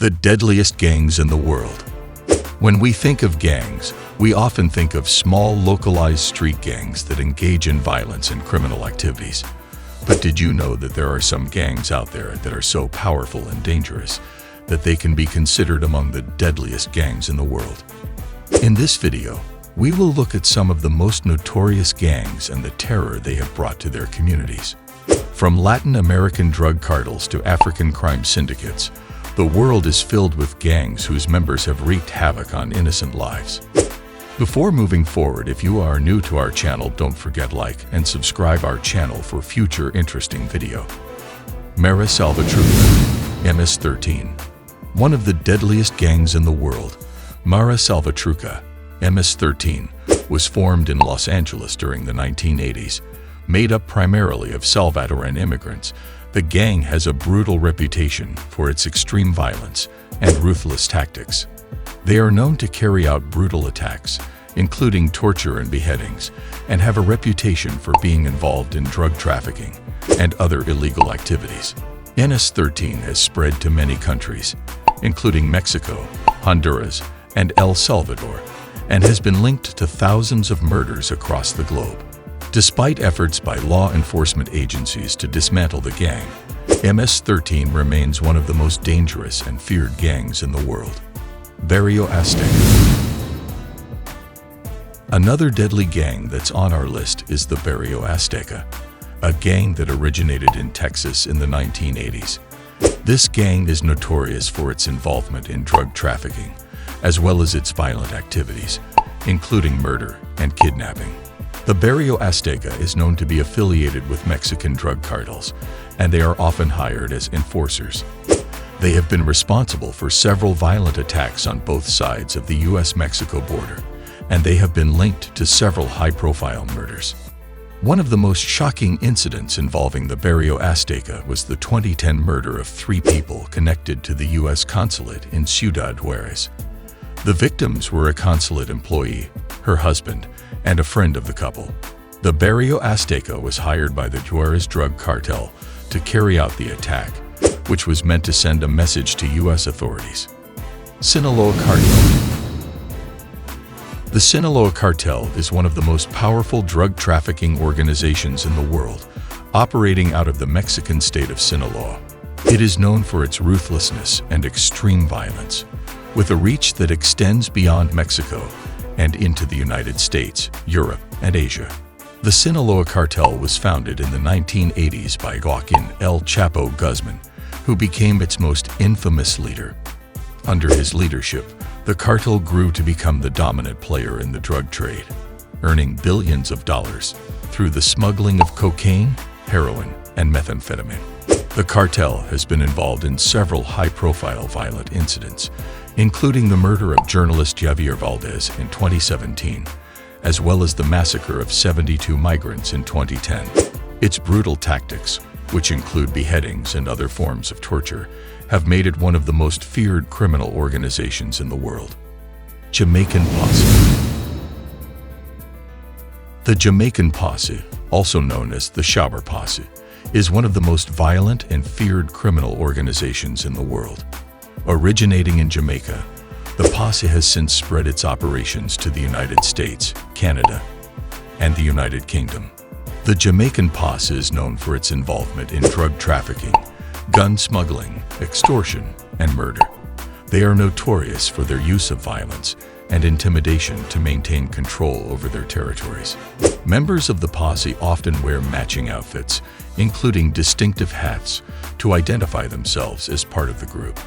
The deadliest gangs in the world. When we think of gangs, we often think of small, localized street gangs that engage in violence and criminal activities. But did you know that there are some gangs out there that are so powerful and dangerous that they can be considered among the deadliest gangs in the world? In this video, we will look at some of the most notorious gangs and the terror they have brought to their communities. From Latin American drug cartels to African crime syndicates, the world is filled with gangs whose members have wreaked havoc on innocent lives. Before moving forward, if you are new to our channel, don't forget like and subscribe our channel for future interesting video. Salvatrucha, MS-13. One of the deadliest gangs in the world, Salvatrucha, MS-13, was formed in Los Angeles during the 1980s. Made up primarily of Salvadoran immigrants, the gang has a brutal reputation for its extreme violence and ruthless tactics. They are known to carry out brutal attacks, including torture and beheadings, and have a reputation for being involved in drug trafficking and other illegal activities. MS-13 has spread to many countries, including Mexico, Honduras, and El Salvador, and has been linked to thousands of murders across the globe. Despite efforts by law enforcement agencies to dismantle the gang, MS-13 remains one of the most dangerous and feared gangs in the world. Barrio Azteca. Another deadly gang that's on our list is the Barrio Azteca, a gang that originated in Texas in the 1980s. This gang is notorious for its involvement in drug trafficking, as well as its violent activities, including murder and kidnapping. The Barrio Azteca is known to be affiliated with Mexican drug cartels, and they are often hired as enforcers. They have been responsible for several violent attacks on both sides of the US-Mexico border, and they have been linked to several high-profile murders. One of the most shocking incidents involving the Barrio Azteca was the 2010 murder of 3 people connected to the US consulate in Ciudad Juarez. The victims were a consulate employee, her husband, and a friend of the couple. The Barrio Azteca was hired by the Juarez drug cartel to carry out the attack, which was meant to send a message to U.S. authorities. Sinaloa Cartel. The Sinaloa Cartel is one of the most powerful drug trafficking organizations in the world, operating out of the Mexican state of Sinaloa. It is known for its ruthlessness and extreme violence, with a reach that extends beyond Mexico and into the United States, Europe, and Asia. The Sinaloa Cartel was founded in the 1980s by Joaquin El Chapo Guzman, who became its most infamous leader. Under his leadership, the cartel grew to become the dominant player in the drug trade, earning billions of dollars through the smuggling of cocaine, heroin, and methamphetamine. The cartel has been involved in several high-profile violent incidents, including the murder of journalist Javier Valdez in 2017, as well as the massacre of 72 migrants in 2010. Its brutal tactics, which include beheadings and other forms of torture, have made it one of the most feared criminal organizations in the world. Jamaican Posse. The Jamaican Posse, also known as the Shower Posse, is one of the most violent and feared criminal organizations in the world. Originating in Jamaica, the posse has since spread its operations to the United States, Canada, and the United Kingdom. The Jamaican posse is known for its involvement in drug trafficking, gun smuggling, extortion, and murder. They are notorious for their use of violence and intimidation to maintain control over their territories. Members of the posse often wear matching outfits, including distinctive hats, to identify themselves as part of the group.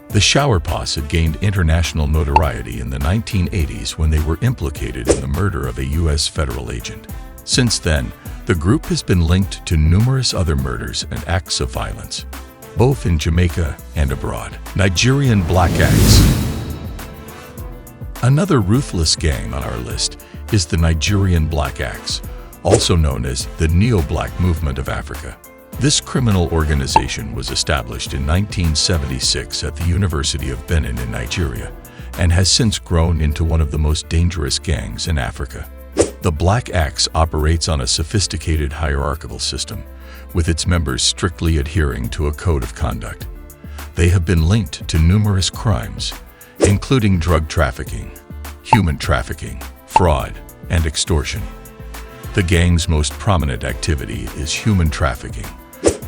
The Shower Posse gained international notoriety in the 1980s when they were implicated in the murder of a U.S. federal agent. Since then, the group has been linked to numerous other murders and acts of violence, both in Jamaica and abroad. Nigerian Black Axe. Another ruthless gang on our list is the Nigerian Black Axe, also known as the Neo-Black Movement of Africa. This criminal organization was established in 1976 at the University of Benin in Nigeria and has since grown into one of the most dangerous gangs in Africa. The Black Axe operates on a sophisticated hierarchical system, with its members strictly adhering to a code of conduct. They have been linked to numerous crimes, including drug trafficking, human trafficking, fraud, and extortion. The gang's most prominent activity is human trafficking,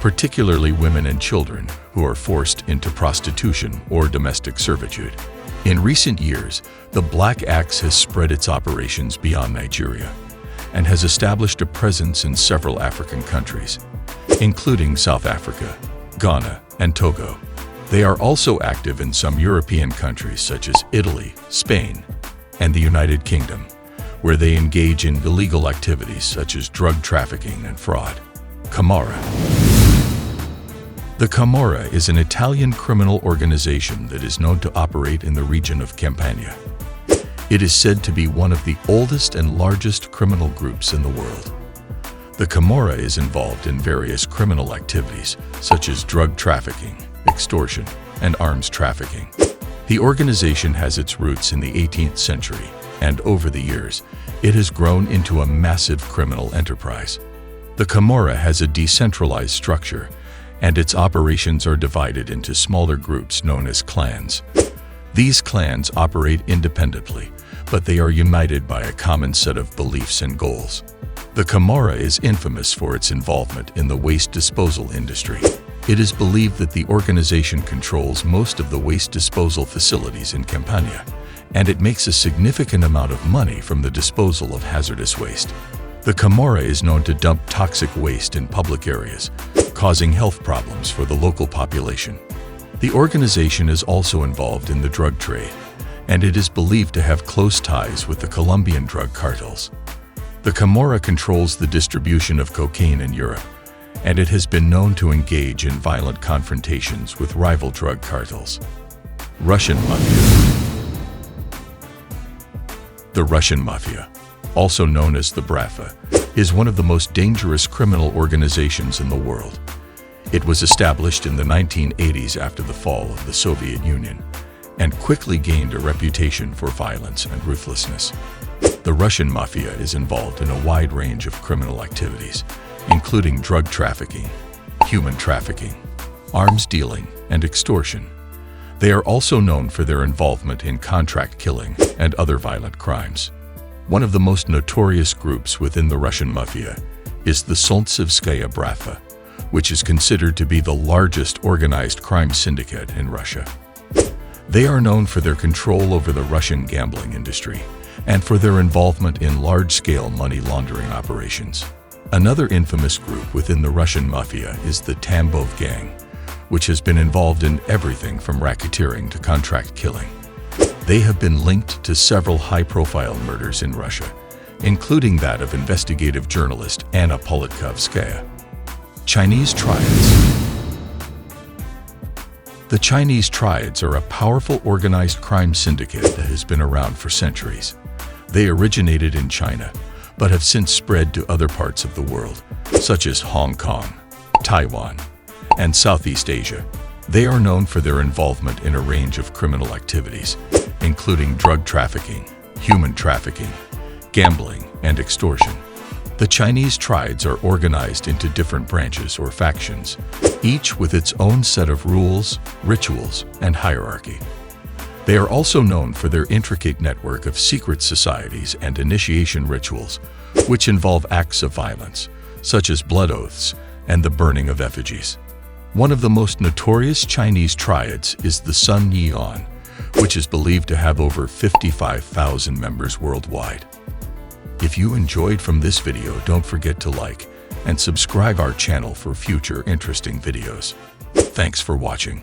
particularly women and children who are forced into prostitution or domestic servitude. In recent years, the Black Axe has spread its operations beyond Nigeria and has established a presence in several African countries, including South Africa, Ghana, and Togo. They are also active in some European countries such as Italy, Spain, and the United Kingdom, where they engage in illegal activities such as drug trafficking and fraud. Camorra. The Camorra is an Italian criminal organization that is known to operate in the region of Campania. It is said to be one of the oldest and largest criminal groups in the world. The Camorra is involved in various criminal activities such as drug trafficking, extortion, and arms trafficking. The organization has its roots in the 18th century, and over the years, it has grown into a massive criminal enterprise. The Camorra has a decentralized structure, and its operations are divided into smaller groups known as clans. These clans operate independently, but they are united by a common set of beliefs and goals. The Camorra is infamous for its involvement in the waste disposal industry. It is believed that the organization controls most of the waste disposal facilities in Campania, and it makes a significant amount of money from the disposal of hazardous waste. The Camorra is known to dump toxic waste in public areas, causing health problems for the local population. The organization is also involved in the drug trade, and it is believed to have close ties with the Colombian drug cartels. The Camorra controls the distribution of cocaine in Europe, and it has been known to engage in violent confrontations with rival drug cartels. Russian Mafia. The Russian Mafia, also known as the Baro, is one of the most dangerous criminal organizations in the world. It was established in the 1980s after the fall of the Soviet Union, and quickly gained a reputation for violence and ruthlessness. The Russian Mafia is involved in a wide range of criminal activities, including drug trafficking, human trafficking, arms dealing, and extortion. They are also known for their involvement in contract killing and other violent crimes. One of the most notorious groups within the Russian Mafia is the Solntsevskaya Bratva, which is considered to be the largest organized crime syndicate in Russia. They are known for their control over the Russian gambling industry and for their involvement in large-scale money laundering operations. Another infamous group within the Russian Mafia is the Tambov gang, which has been involved in everything from racketeering to contract killing. They have been linked to several high-profile murders in Russia, including that of investigative journalist Anna Politkovskaya. Chinese Triads. The Chinese Triads are a powerful organized crime syndicate that has been around for centuries. They originated in China, but have since spread to other parts of the world, such as Hong Kong, Taiwan, and Southeast Asia. They are known for their involvement in a range of criminal activities, including drug trafficking, human trafficking, gambling, and extortion. The Chinese Triads are organized into different branches or factions, each with its own set of rules, rituals, and hierarchy. They are also known for their intricate network of secret societies and initiation rituals, which involve acts of violence, such as blood oaths and the burning of effigies. One of the most notorious Chinese Triads is the Sun Yi'an, which is believed to have over 55,000 members worldwide. If you enjoyed from this video, don't forget to like and subscribe our channel for future interesting videos. Thanks for watching.